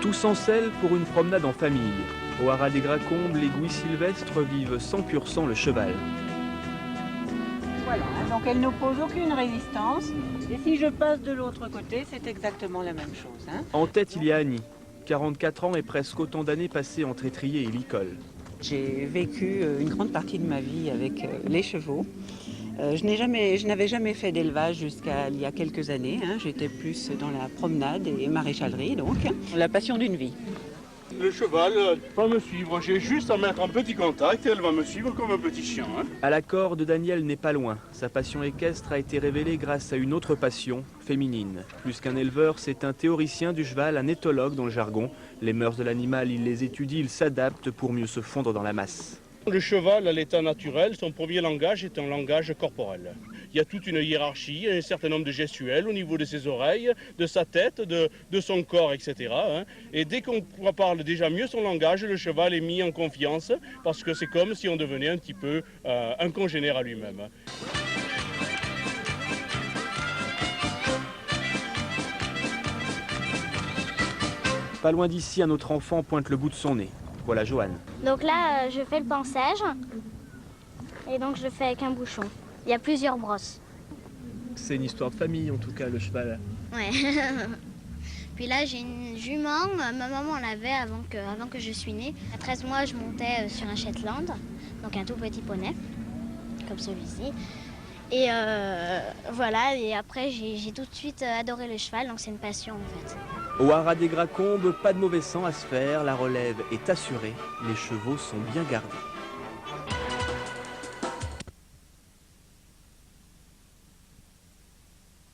Tous en selle pour une promenade en famille. Au Haras des Gracombes, les Gouis sylvestres vivent sans pur sang le cheval. Voilà, donc elle n'oppose aucune résistance. Et si je passe de l'autre côté, c'est exactement la même chose. En tête, il y a Annie, 44 ans et presque autant d'années passées entre étrier et licol. J'ai vécu une grande partie de ma vie avec les chevaux. Je n'avais jamais fait d'élevage jusqu'à il y a quelques années. J'étais plus dans la promenade et maréchalerie, donc. La passion d'une vie. Le cheval va me suivre, j'ai juste à mettre un petit contact et elle va me suivre comme un petit chien. À la corde, Daniel n'est pas loin. Sa passion équestre a été révélée grâce à une autre passion, féminine. Plus qu'un éleveur, c'est un théoricien du cheval, un éthologue dans le jargon. Les mœurs de l'animal, il les étudie, il s'adapte pour mieux se fondre dans la masse. Le cheval, à l'état naturel, son premier langage est un langage corporel. Il y a toute une hiérarchie, un certain nombre de gestuels au niveau de ses oreilles, de sa tête, de son corps, etc. Et dès qu'on parle déjà mieux son langage, le cheval est mis en confiance parce que c'est comme si on devenait un petit peu un congénère à lui-même. Pas loin d'ici, un autre enfant pointe le bout de son nez. Voilà Joanne. Donc là, je fais le pansage. Et donc je le fais avec un bouchon. Il y a plusieurs brosses. C'est une histoire de famille en tout cas, le cheval. Ouais. Puis là, j'ai une jument. Ma maman l'avait avant que je suis née. À 13 mois, je montais sur un Shetland. Donc un tout petit poney, comme celui-ci. Et voilà, et après, j'ai tout de suite adoré le cheval. Donc c'est une passion en fait. Au Haras des Gracombes, pas de mauvais sang à se faire, la relève est assurée, les chevaux sont bien gardés.